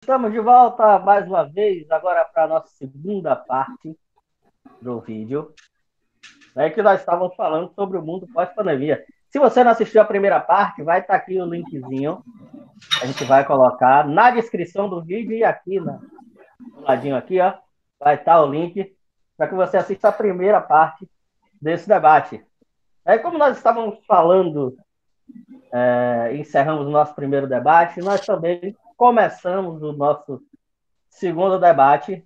Estamos de volta mais uma vez, agora para a nossa segunda parte do vídeo, né, que nós estávamos falando sobre o mundo pós-pandemia. Se você não assistiu a primeira parte, vai estar aqui o linkzinho, a gente vai colocar na descrição do vídeo e aqui no ladinho aqui, ó, vai estar o link para que você assista a primeira parte desse debate. Como nós estávamos falando, encerramos o nosso primeiro debate, nós também começamos o nosso segundo debate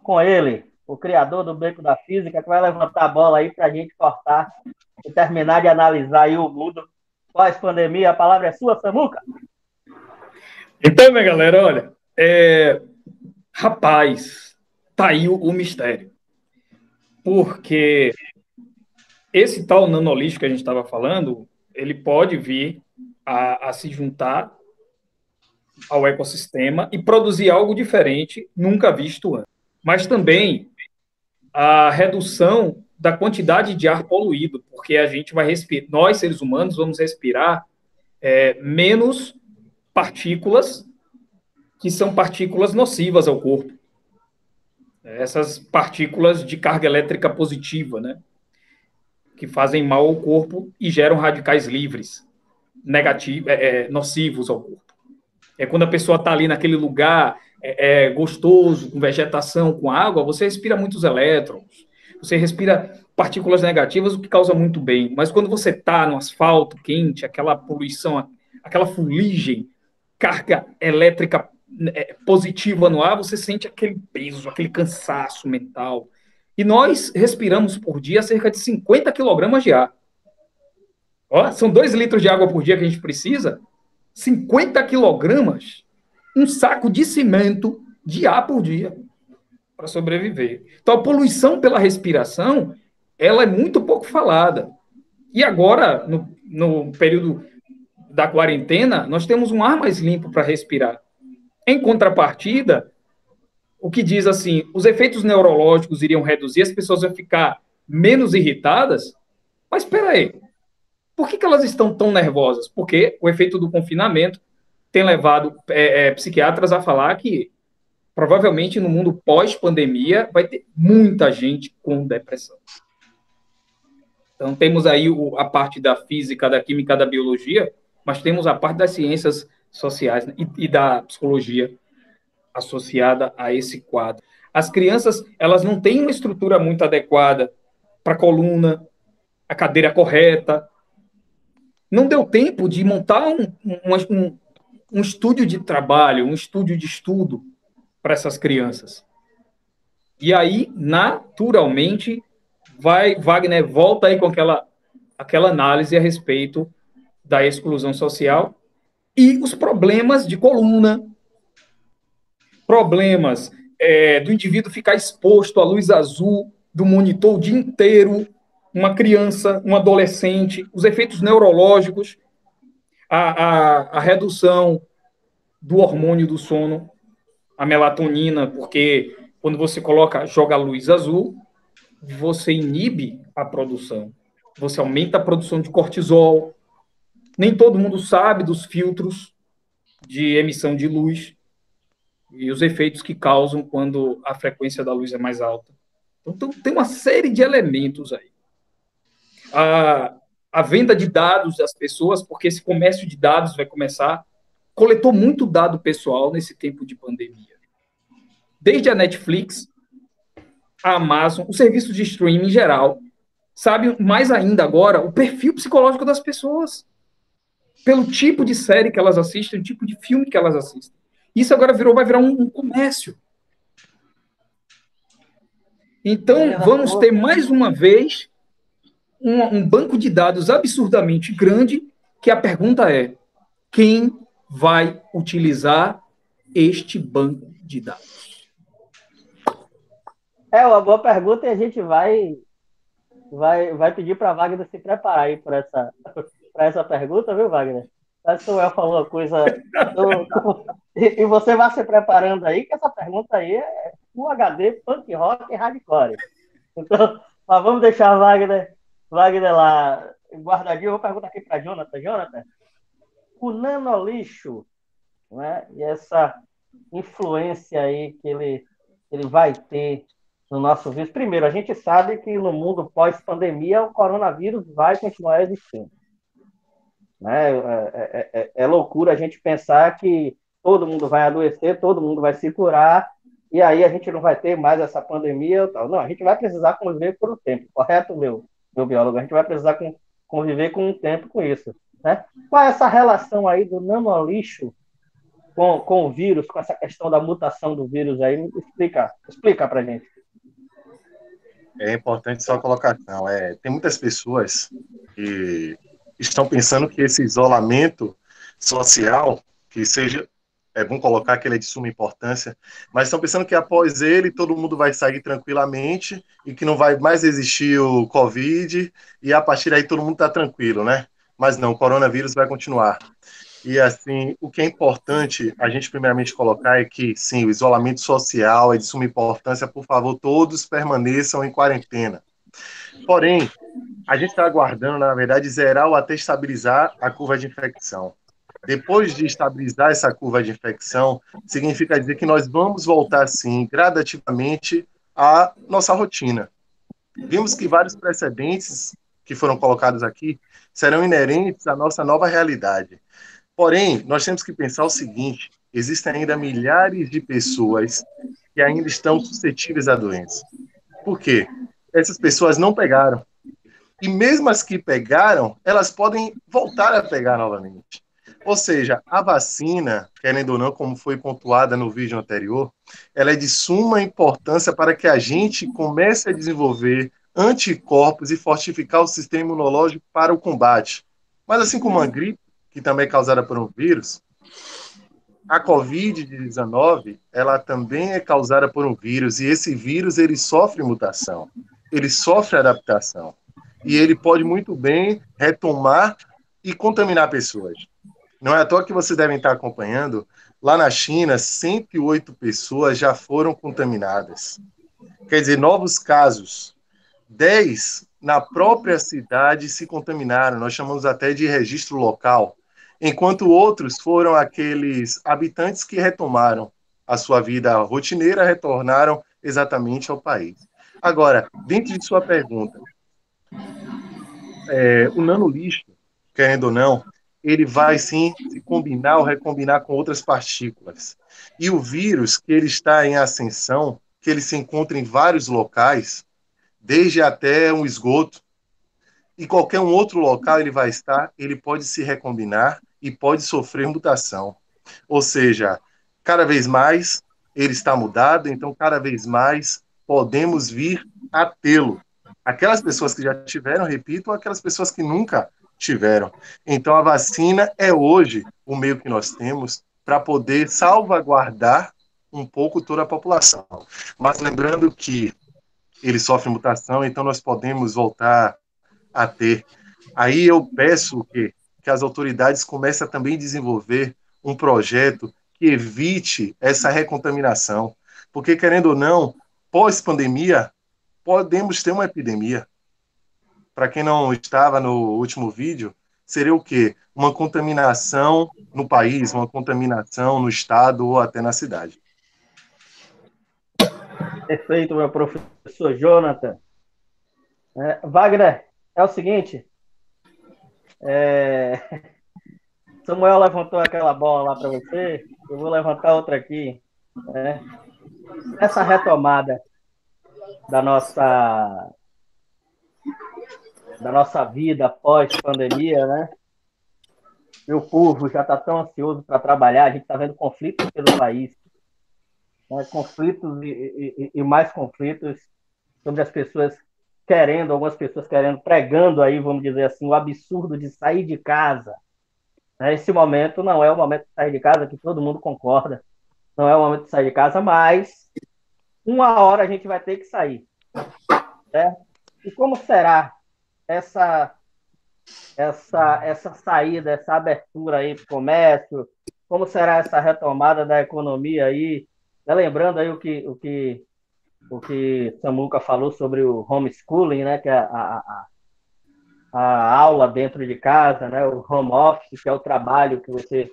com ele, o criador do Beco da Física, que vai levantar a bola aí para a gente cortar e terminar de analisar aí o mundo pós-pandemia. A palavra é sua, Samuca. Então, minha galera, olha, rapaz, tá aí o mistério. Porque esse tal nanolixo que a gente estava falando, ele pode vir a se juntar ao ecossistema e produzir algo diferente, nunca visto antes. Mas também a redução da quantidade de ar poluído, porque a gente vai respirar, nós seres humanos vamos respirar menos partículas que são partículas nocivas ao corpo. Essas partículas de carga elétrica positiva, né? Que fazem mal ao corpo e geram radicais livres, negativos, nocivos ao corpo. É quando a pessoa está ali naquele lugar gostoso, com vegetação, com água, você respira muitos elétrons, você respira partículas negativas, o que causa muito bem. Mas quando você está no asfalto quente, aquela poluição, aquela fuligem, carga elétrica positiva no ar, você sente aquele peso, aquele cansaço mental. E nós respiramos por dia cerca de 50 quilogramas de ar. Ó, são 2 litros de água por dia que a gente precisa, 50 quilogramas, um saco de cimento de ar por dia para sobreviver. Então, a poluição pela respiração, ela é muito pouco falada. E agora, no período da quarentena, nós temos um ar mais limpo para respirar. Em contrapartida, o que diz assim, os efeitos neurológicos iriam reduzir, as pessoas vão ficar menos irritadas, mas espera aí, por que elas estão tão nervosas? Porque o efeito do confinamento tem levado psiquiatras a falar que provavelmente no mundo pós-pandemia vai ter muita gente com depressão. Então temos aí a parte da física, da química, da biologia, mas temos a parte das ciências sociais, né, e da psicologia associada a esse quadro. As crianças, elas não têm uma estrutura muito adequada para a coluna, a cadeira correta. Não deu tempo de montar um estúdio de trabalho, um estúdio de estudo para essas crianças. E aí, naturalmente, Wagner volta aí com aquela análise a respeito da exclusão social e os problemas de coluna, problemas do indivíduo ficar exposto à luz azul do monitor o dia inteiro, uma criança, um adolescente, os efeitos neurológicos, a redução do hormônio do sono, a melatonina, porque quando você joga a luz azul, você inibe a produção, você aumenta a produção de cortisol. Nem todo mundo sabe dos filtros de emissão de luz e os efeitos que causam quando a frequência da luz é mais alta. Então, tem uma série de elementos aí. A venda de dados das pessoas, porque esse comércio de dados vai começar, coletou muito dado pessoal nesse tempo de pandemia. Desde a Netflix, a Amazon, o serviço de streaming em geral, sabe mais ainda agora o perfil psicológico das pessoas, pelo tipo de série que elas assistem, o tipo de filme que elas assistem. Isso agora vai virar um comércio. Então, vamos ter mais uma vez um banco de dados absurdamente grande, que a pergunta é: quem vai utilizar este banco de dados? É uma boa pergunta e a gente vai pedir para a Wagner se preparar aí para essa pergunta, viu, Wagner? Acho que o El falou uma coisa. E você vai se preparando aí, que essa pergunta aí é um HD, punk rock e hardcore. Então, mas vamos deixar Wagner lá guardadinho. Eu vou perguntar aqui para Jonathan. Jonathan, o nanolixo, né, e essa influência aí que ele vai ter no nosso vírus? Primeiro, a gente sabe que no mundo pós-pandemia o coronavírus vai continuar existindo. Né? É loucura a gente pensar que todo mundo vai adoecer, todo mundo vai se curar, e aí a gente não vai ter mais essa pandemia. Tal. Não, a gente vai precisar conviver por um tempo, correto, meu biólogo? A gente vai precisar conviver com um tempo com isso. Né? Qual é essa relação aí do nanolixo com o vírus, com essa questão da mutação do vírus aí? Explica para gente. É importante só colocar, não, tem muitas pessoas que estão pensando que esse isolamento social, que seja, é bom colocar que ele é de suma importância, mas estão pensando que após ele todo mundo vai sair tranquilamente e que não vai mais existir o Covid e a partir daí todo mundo está tranquilo, né? Mas não, o coronavírus vai continuar. E, assim, o que é importante a gente primeiramente colocar é que, sim, o isolamento social é de suma importância. Por favor, todos permaneçam em quarentena. Porém, a gente está aguardando, na verdade, zerar ou até estabilizar a curva de infecção. Depois de estabilizar essa curva de infecção, significa dizer que nós vamos voltar, sim, gradativamente à nossa rotina. Vimos que vários precedentes que foram colocados aqui serão inerentes à nossa nova realidade. Porém, nós temos que pensar o seguinte: existem ainda milhares de pessoas que ainda estão suscetíveis à doença. Por quê? Essas pessoas não pegaram. E mesmo as que pegaram, elas podem voltar a pegar novamente. Ou seja, a vacina, querendo ou não, como foi pontuada no vídeo anterior, ela é de suma importância para que a gente comece a desenvolver anticorpos e fortificar o sistema imunológico para o combate. Mas assim como a gripe, que também é causada por um vírus, a Covid-19, ela também é causada por um vírus, e esse vírus, ele sofre mutação, ele sofre adaptação, e ele pode muito bem retomar e contaminar pessoas. Não é à toa que vocês devem estar acompanhando, lá na China, 108 pessoas já foram contaminadas. Quer dizer, novos casos. 10 na própria cidade se contaminaram, nós chamamos até de registro local, enquanto outros foram aqueles habitantes que retomaram a sua vida rotineira, retornaram exatamente ao país. Agora, dentro de sua pergunta, o nanolixo, querendo ou não, ele vai sim se combinar ou recombinar com outras partículas. E o vírus, que ele está em ascensão, que ele se encontra em vários locais, desde até um esgoto, e qualquer um outro local ele vai estar, ele pode se recombinar e pode sofrer mutação. Ou seja, cada vez mais ele está mudado, então cada vez mais podemos vir a tê-lo. Aquelas pessoas que já tiveram, repito, aquelas pessoas que nunca tiveram. Então a vacina é hoje o meio que nós temos para poder salvaguardar um pouco toda a população. Mas lembrando que ele sofre mutação, então nós podemos voltar a ter. Aí eu peço que as autoridades comecem a também desenvolver um projeto que evite essa recontaminação, porque, querendo ou não, pós-pandemia, podemos ter uma epidemia. Para quem não estava no último vídeo, seria o quê? Uma contaminação no país, uma contaminação no estado ou até na cidade. Perfeito, meu professor Jonathan. Wagner, é o seguinte, Samuel levantou aquela bola lá para você, eu vou levantar outra aqui. Né? Essa retomada da nossa vida pós-pandemia, né? Meu povo já está tão ansioso para trabalhar, a gente está vendo conflitos pelo país, né? Conflitos e mais conflitos sobre as pessoas querendo, algumas pessoas querendo, pregando aí, vamos dizer assim, o absurdo de sair de casa. Esse momento não é o momento de sair de casa, que todo mundo concorda, não é o momento de sair de casa, mas uma hora a gente vai ter que sair. Certo? E como será essa saída, essa abertura aí para o comércio? Como será essa retomada da economia aí? Lembrando aí o que Samuca falou sobre o homeschooling, né? Que é a aula dentro de casa, né? O home office, que é o trabalho que você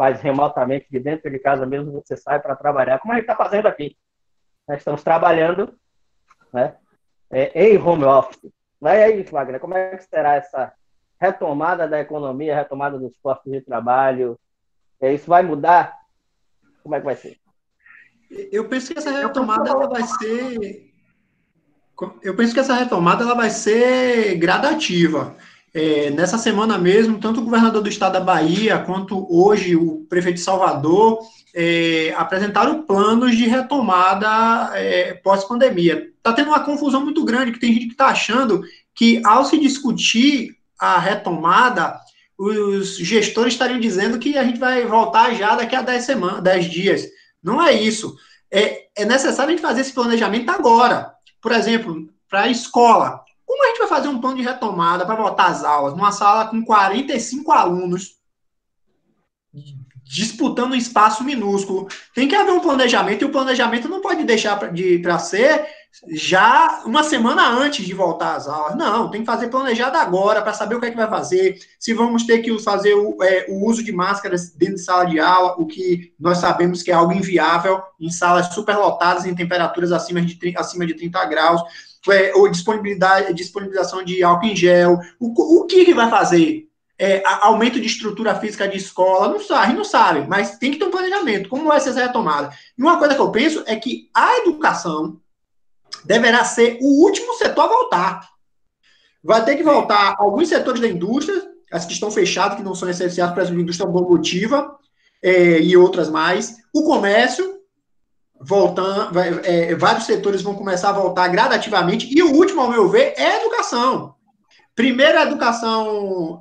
faz remotamente, de dentro de casa mesmo, você sai para trabalhar, como a gente está fazendo aqui. Nós estamos trabalhando, né, em home office. E aí, Wagner, como é que será essa retomada da economia, retomada dos postos de trabalho? Isso vai mudar? Como é que vai ser? Eu penso que essa retomada ela vai ser. Eu penso que essa retomada ela vai ser gradativa. Nessa semana mesmo, tanto o governador do estado da Bahia, quanto hoje o prefeito de Salvador, apresentaram planos de retomada pós-pandemia. Está tendo uma confusão muito grande, que tem gente que está achando que, ao se discutir a retomada, os gestores estariam dizendo que a gente vai voltar já daqui a 10 dias. Não é isso. É necessário a gente fazer esse planejamento agora. Por exemplo, para a escola. Como a gente vai fazer um plano de retomada para voltar às aulas numa sala com 45 alunos disputando um espaço minúsculo? Tem que haver um planejamento, e o planejamento não pode deixar para ser já uma semana antes de voltar às aulas. Não, tem que fazer planejado agora, para saber o que é que vai fazer, se vamos ter que fazer o uso de máscaras dentro de sala de aula, o que nós sabemos que é algo inviável em salas superlotadas, em temperaturas acima de 30 graus, ou disponibilização de álcool em gel. O que vai fazer? Aumento de estrutura física de escola, a gente não sabe, mas tem que ter um planejamento, como vai ser essa retomada. E uma coisa que eu penso é que a educação deverá ser o último setor a voltar. Vai ter que voltar alguns setores da indústria, as que estão fechadas, que não são essenciais, por exemplo, a indústria automotiva e outras mais. O comércio, voltando, vários setores vão começar a voltar gradativamente. E o último, ao meu ver, é a educação. Primeiro, a educação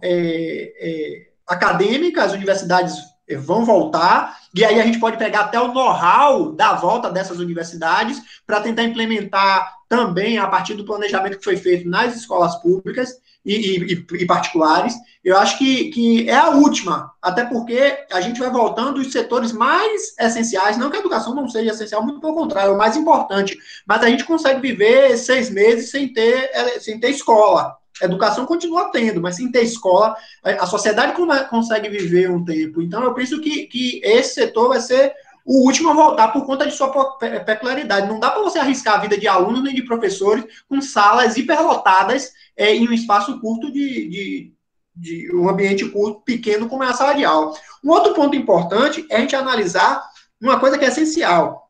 acadêmica, as universidades vão voltar, e aí a gente pode pegar até o know-how da volta dessas universidades para tentar implementar também a partir do planejamento que foi feito nas escolas públicas e particulares. Eu acho que é a última, até porque a gente vai voltando os setores mais essenciais, não que a educação não seja essencial, muito pelo contrário, é o mais importante, mas a gente consegue viver 6 meses sem ter escola. A educação continua tendo, mas sem ter escola, a sociedade consegue viver um tempo. Então, eu penso que esse setor vai ser o último a voltar por conta de sua peculiaridade. Não dá para você arriscar a vida de alunos nem de professores com salas hiperlotadas em um espaço curto de um ambiente curto, pequeno, como é a sala de aula. Um outro ponto importante é a gente analisar uma coisa que é essencial.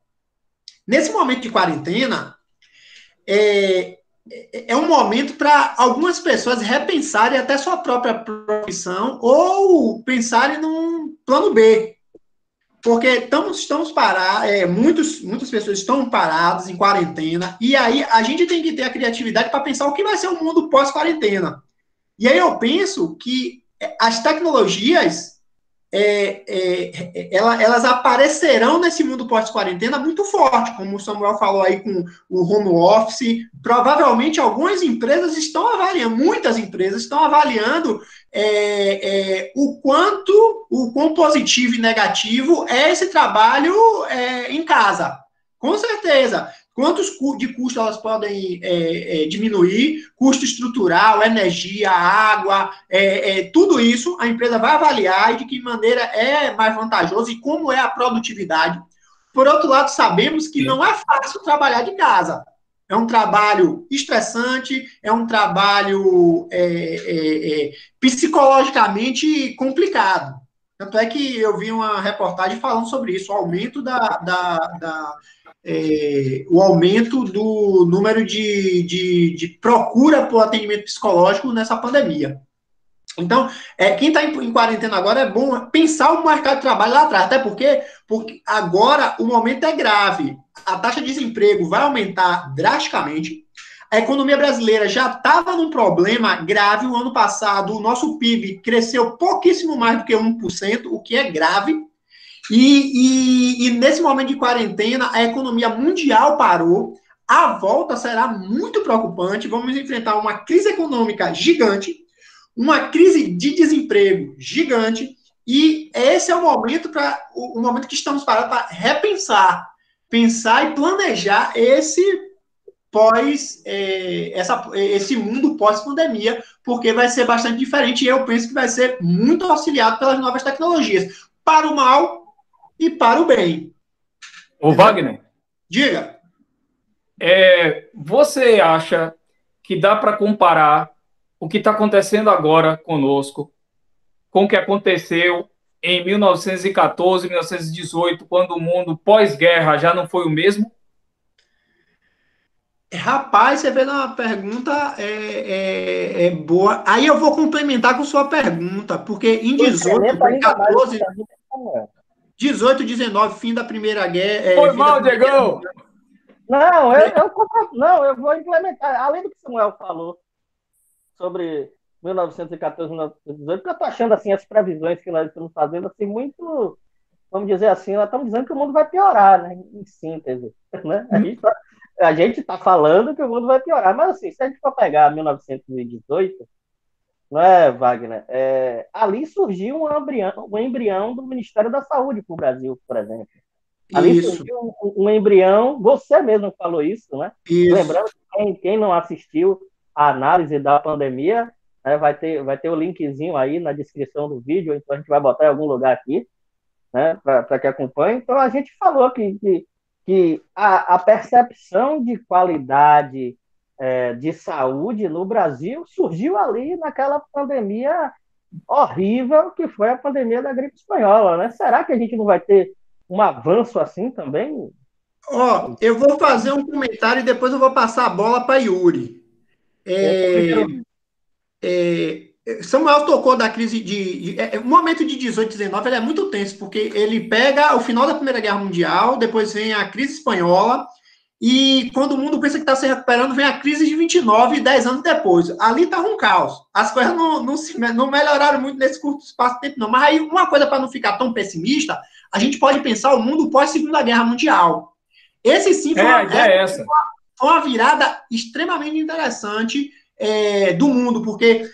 Nesse momento de quarentena, é um momento para algumas pessoas repensarem até sua própria profissão ou pensarem num plano B. Porque estamos parados, muitas pessoas estão paradas em quarentena, e aí a gente tem que ter a criatividade para pensar o que vai ser o mundo pós-quarentena. E aí eu penso que as tecnologias, elas aparecerão nesse mundo pós-quarentena muito forte, como o Samuel falou aí com o home office. Provavelmente algumas empresas estão avaliando, muitas empresas estão avaliando o quão positivo e negativo é esse trabalho em casa. Com certeza. Quantos de custo elas podem diminuir, custo estrutural, energia, água, tudo isso a empresa vai avaliar e de que maneira é mais vantajoso e como é a produtividade. Por outro lado, sabemos que não é fácil trabalhar de casa. É um trabalho estressante, é um trabalho psicologicamente complicado. Tanto é que eu vi uma reportagem falando sobre isso, o aumento o aumento do número de procura por atendimento psicológico nessa pandemia. Então, quem está em quarentena agora é bom pensar o mercado de trabalho lá atrás, até porque agora o momento é grave. A taxa de desemprego vai aumentar drasticamente. A economia brasileira já estava num problema grave. O ano passado, o nosso PIB cresceu pouquíssimo mais do que 1%, o que é grave. E nesse momento de quarentena, a economia mundial parou. A volta será muito preocupante. Vamos enfrentar uma crise econômica gigante, uma crise de desemprego gigante. E esse é o momento que estamos parados para repensar, pensar e planejar esse mundo pós-pandemia, porque vai ser bastante diferente e eu penso que vai ser muito auxiliado pelas novas tecnologias. para o mal e para o bem. Ô, Wagner, Diga. você acha que dá para comparar o que está acontecendo agora conosco com o que aconteceu em 1914, 1918, quando o mundo pós-guerra já não foi o mesmo? Rapaz, você fez uma pergunta boa. Aí eu vou complementar com sua pergunta, porque em 18, 14, 18, 19, fim da Primeira Guerra. Foi mal, Diegão! Não, eu vou implementar. Além do que o Samuel falou sobre 1914, 1918, porque eu estou achando assim, as previsões que nós estamos fazendo assim, muito, vamos dizer assim, nós estamos dizendo que o mundo vai piorar, né? Em síntese. Né? A gente está falando que o mundo vai piorar, mas assim, se a gente for pegar 1918, não é, Wagner? Ali surgiu um embrião do Ministério da Saúde para o Brasil, por exemplo. Ali surgiu um embrião, você mesmo falou isso, né? Isso. Lembrando que quem não assistiu a análise da pandemia, né, vai ter o linkzinho aí na descrição do vídeo, então a gente vai botar em algum lugar aqui, né, para que acompanhe. Então a gente falou que a percepção de qualidade de saúde no Brasil surgiu ali naquela pandemia horrível que foi a pandemia da gripe espanhola, né? Será que a gente não vai ter um avanço assim também? Eu vou fazer um comentário e depois eu vou passar a bola para Yuri. Samuel tocou da crise o momento de 18, 19 ele é muito tenso, porque ele pega o final da Primeira Guerra Mundial, depois vem a crise espanhola, e quando o mundo pensa que está se recuperando, vem a crise de 29, 10 anos depois. Ali está um caos. As coisas não melhoraram muito nesse curto espaço de tempo, não. Mas aí, uma coisa para não ficar tão pessimista, a gente pode pensar o mundo pós-Segunda Guerra Mundial. Esse sim foi uma virada extremamente interessante do mundo, porque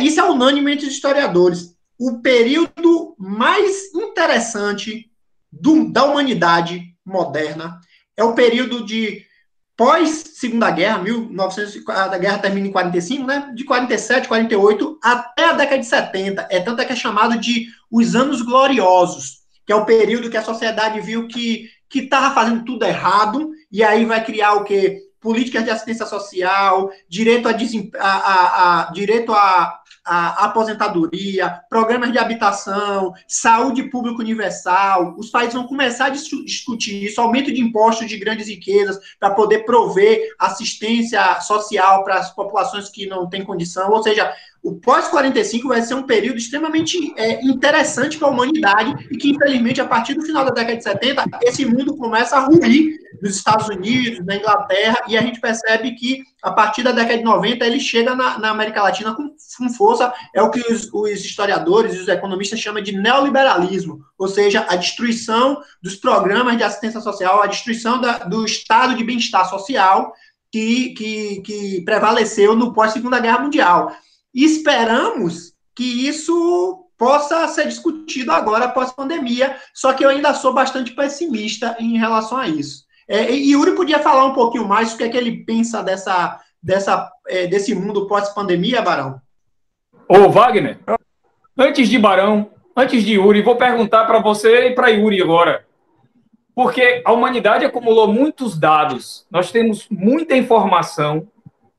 isso é unânime entre os historiadores. O período mais interessante da humanidade moderna é o período de pós-Segunda Guerra, 1900, a guerra termina em 45, né? De 47, 48 até a década de 70. Tanto que é chamado de os anos gloriosos, que é o período que a sociedade viu que estava fazendo tudo errado, e aí vai criar o quê? Políticas de assistência social, direito à aposentadoria, programas de habitação, saúde pública universal. Os países vão começar a discutir isso, aumento de impostos de grandes riquezas para poder prover assistência social para as populações que não têm condição. Ou seja, o pós-45 vai ser um período extremamente interessante para a humanidade e que, infelizmente, a partir do final da década de 70, esse mundo começa a ruir nos Estados Unidos, na Inglaterra, e a gente percebe que, a partir da década de 90, ele chega na América Latina com força, é o que os historiadores e os economistas chamam de neoliberalismo, ou seja, a destruição dos programas de assistência social, a destruição do estado de bem-estar social que prevaleceu no pós-Segunda Guerra Mundial. E esperamos que isso possa ser discutido agora, pós-pandemia, só que eu ainda sou bastante pessimista em relação a isso. E Yuri podia falar um pouquinho mais o que é que ele pensa desse mundo pós-pandemia, Barão? Ô, Wagner, antes de Yuri, vou perguntar para você e para Yuri agora. Porque a humanidade acumulou muitos dados, nós temos muita informação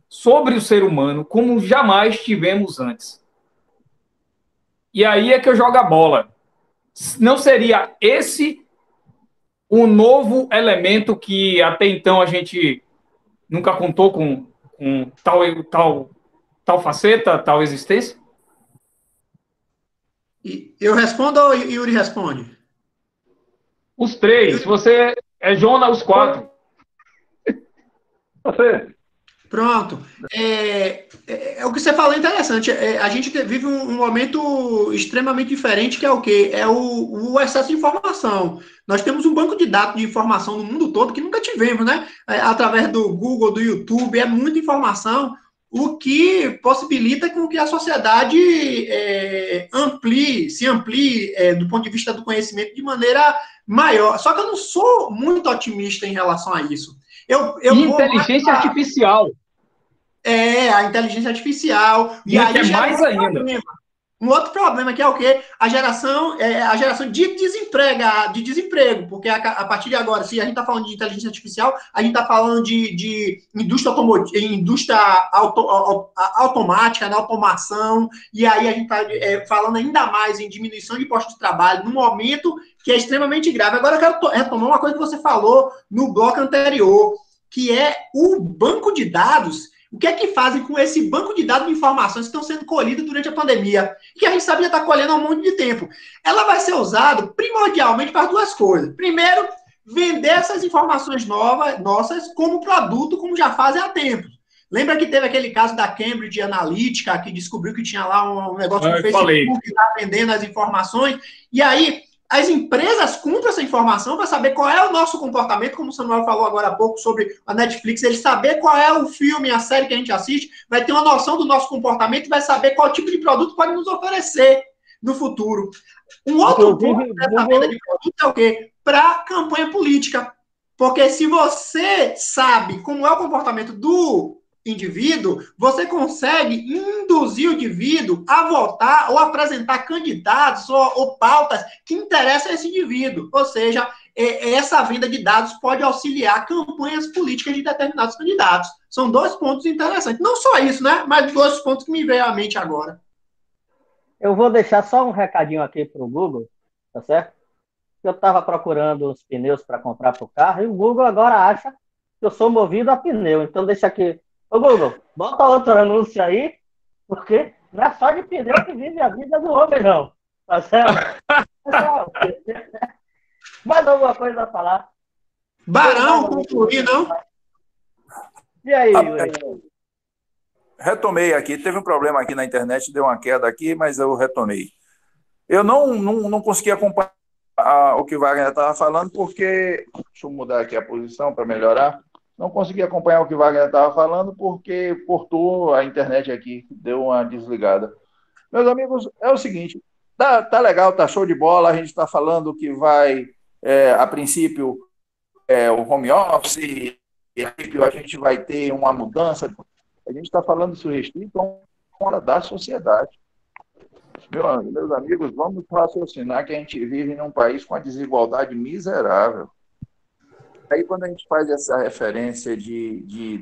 sobre o ser humano como jamais tivemos antes. E aí é que eu jogo a bola. Não seria esse um novo elemento que até então a gente nunca contou com tal faceta, tal existência? Eu respondo ou Yuri responde? Os três. Você é Jona, os quatro. Você. Pronto. O que você falou é interessante. A gente vive um momento extremamente diferente, que é o quê? É o excesso de informação. Nós temos um banco de dados de informação no mundo todo que nunca tivemos, né? Através do Google, do YouTube, é muita informação, o que possibilita com que a sociedade se amplie do ponto de vista do conhecimento de maneira maior. Só que eu não sou muito otimista em relação a isso. Inteligência artificial. A inteligência artificial. E aí é mais ainda. Um outro problema que é o quê? A geração de desemprego, porque a partir de agora, se a gente está falando de inteligência artificial, a gente está falando de indústria automotiva, indústria automática, na automação, e aí a gente está falando ainda mais em diminuição de postos de trabalho, num momento que é extremamente grave. Agora eu quero retomar uma coisa que você falou no bloco anterior, que é o banco de dados. O que é que fazem com esse banco de dados de informações que estão sendo colhidas durante a pandemia? Que a gente sabe já está colhendo há um monte de tempo. Ela vai ser usada primordialmente para duas coisas. Primeiro, vender essas informações nossas como produto, como já fazem há tempo. Lembra que teve aquele caso da Cambridge Analytica, que descobriu que tinha lá um negócio no Facebook que estava vendendo as informações, e aí as empresas compram essa informação para saber qual é o nosso comportamento, como o Samuel falou agora há pouco sobre a Netflix, ele saber qual é o filme, a série que a gente assiste, vai ter uma noção do nosso comportamento e vai saber qual tipo de produto pode nos oferecer no futuro. Um outro ponto dessa venda de produto é o quê? Para campanha política. Porque se você sabe como é o comportamento do indivíduo, você consegue induzir o indivíduo a votar ou apresentar candidatos ou pautas que interessam a esse indivíduo. Ou seja, essa venda de dados pode auxiliar campanhas políticas de determinados candidatos. São dois pontos interessantes. Não só isso, né? Mas dois pontos que me veio à mente agora. Eu vou deixar só um recadinho aqui para o Google, tá certo? Eu estava procurando os pneus para comprar para o carro e o Google agora acha que eu sou movido a pneu. Então deixa aqui. Ô Google, bota outro anúncio aí, porque não é só de pneu que vive a vida do homem, não. Tá certo? Mais alguma coisa a falar? Barão, concluir, não? E aí, Yuri? Retomei aqui, teve um problema aqui na internet, deu uma queda aqui, mas eu retomei. Eu não consegui acompanhar o que o Wagner estava falando, porque... Deixa eu mudar aqui a posição para melhorar. Não consegui acompanhar o que o Wagner estava falando, porque cortou a internet aqui, deu uma desligada. Meus amigos, é o seguinte, tá legal, tá show de bola, a gente está falando que vai, a princípio, o home office, e a gente vai ter uma mudança. A gente está falando isso restrito a uma da sociedade. Meus amigos, vamos raciocinar que a gente vive num país com uma desigualdade miserável. Aí, quando a gente faz essa referência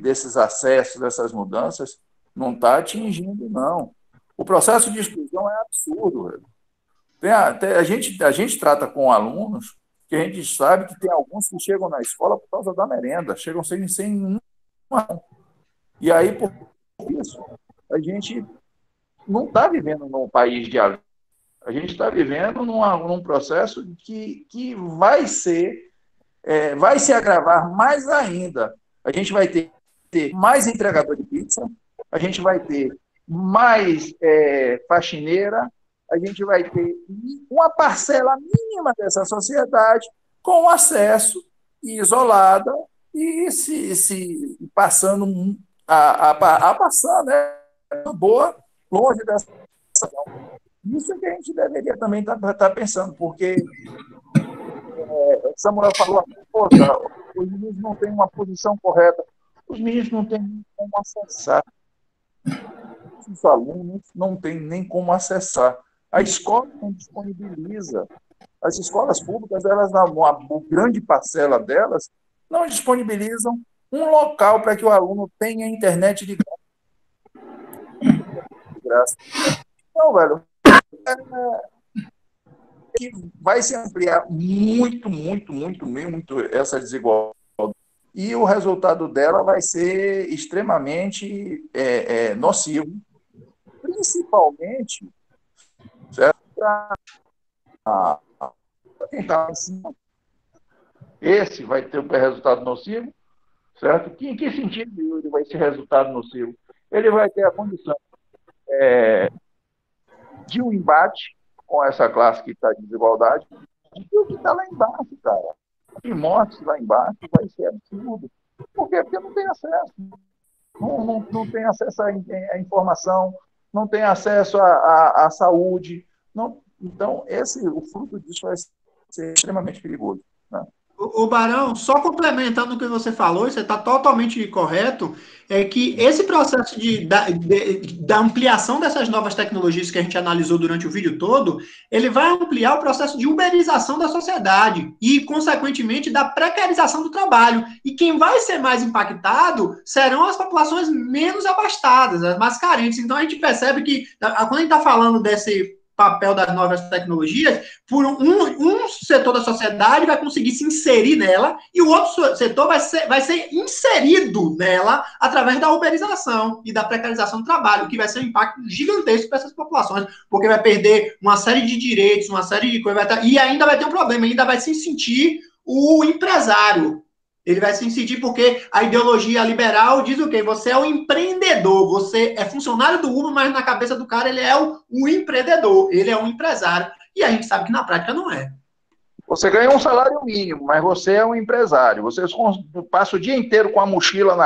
desses acessos, dessas mudanças, não está atingindo, não. O processo de exclusão é absurdo. A gente trata com alunos que a gente sabe que tem alguns que chegam na escola por causa da merenda, chegam sem uma. E aí, por isso, a gente não está vivendo num país de aluno. A gente está vivendo num processo que vai se agravar mais ainda. A gente vai ter mais entregador de pizza, a gente vai ter mais faxineira, a gente vai ter uma parcela mínima dessa sociedade com acesso isolada e se passando a passar, né, boa, longe dessa. Isso que a gente deveria também estar pensando, porque Samuel falou, poxa, os meninos não têm uma posição correta, os meninos não têm como acessar, os alunos não têm nem como acessar. A escola não disponibiliza. As escolas públicas, uma grande parcela delas, não disponibilizam um local para que o aluno tenha internet de graça. Então, velho, que vai se ampliar muito essa desigualdade. E o resultado dela vai ser extremamente nocivo, principalmente para quem está em cima. Esse vai ter o resultado nocivo, certo? Em que sentido ele vai ser resultado nocivo? Ele vai ter a condição de um embate com essa classe que está de desigualdade, e o que está lá embaixo, cara. De mortes lá embaixo vai ser absurdo. Por quê? Porque não tem acesso. Não tem acesso à informação, não tem acesso à saúde. Não, então, o fruto disso vai ser extremamente perigoso. Né? O Barão, só complementando o que você falou, você está totalmente correto, é que esse processo da ampliação dessas novas tecnologias que a gente analisou durante o vídeo todo, ele vai ampliar o processo de uberização da sociedade e, consequentemente, da precarização do trabalho. E quem vai ser mais impactado serão as populações menos abastadas, as mais carentes. Então, a gente percebe que, quando a gente está falando desse papel das novas tecnologias, por um setor da sociedade vai conseguir se inserir nela e o outro setor vai ser inserido nela através da uberização e da precarização do trabalho, o que vai ser um impacto gigantesco para essas populações, porque vai perder uma série de direitos, uma série de coisas, e ainda vai ter um problema, ainda vai se sentir o empresário. Ele vai se incidir porque a ideologia liberal diz o quê? Você é o empreendedor, você é funcionário do Uber, mas na cabeça do cara ele é o empreendedor, ele é um empresário. E a gente sabe que na prática não é. Você ganha um salário mínimo, mas você é um empresário. Você passa o dia inteiro com a mochila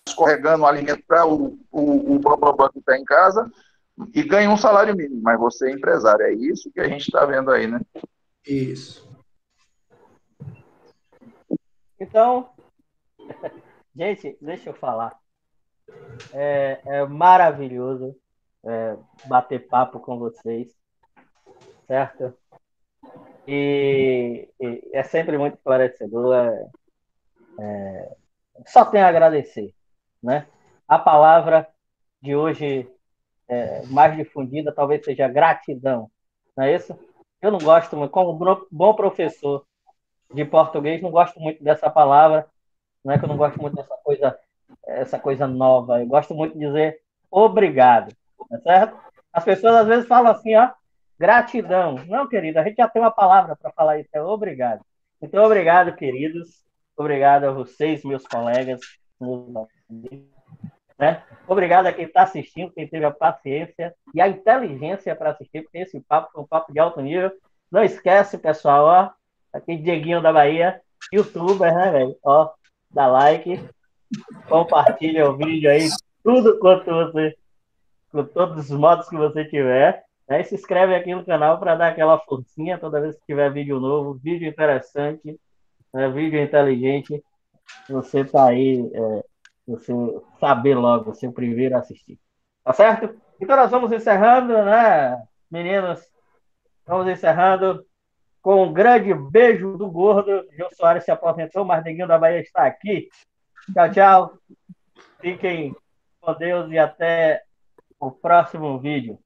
escorregando alimento para o bambambam que está em casa e ganha um salário mínimo, mas você é empresário. É isso que a gente está vendo aí, né? Isso. Então, gente, deixa eu falar. É maravilhoso bater papo com vocês, certo? E é sempre muito esclarecedor. Só tenho a agradecer, né? A palavra de hoje mais difundida talvez seja gratidão, não é isso? Eu não gosto muito, como bom professor de português, não gosto muito dessa palavra, não é que eu não gosto muito dessa essa coisa nova, eu gosto muito de dizer obrigado, tá certo? As pessoas às vezes falam assim, ó, gratidão. Não, querido, a gente já tem uma palavra para falar isso, é obrigado. Então, obrigado, queridos, obrigado a vocês, meus colegas, meus amigos, né? Obrigado a quem está assistindo, quem teve a paciência e a inteligência para assistir, porque esse papo foi um papo de alto nível. Não esquece, pessoal, ó, aqui Dieguinho da Bahia, youtuber, né, velho? Ó, dá like, compartilha o vídeo aí, tudo quanto você, com todos os modos que você tiver. Aí se inscreve aqui no canal para dar aquela forcinha toda vez que tiver vídeo novo, vídeo interessante, né, vídeo inteligente. Você tá aí, você saber logo, ser o primeiro a assistir. Tá certo? Então nós vamos encerrando, né, meninos? Vamos encerrando com um grande beijo do gordo. Jô Soares se aposentou, mas Neguinho da Bahia está aqui. Tchau, tchau. Fiquem com Deus e até o próximo vídeo.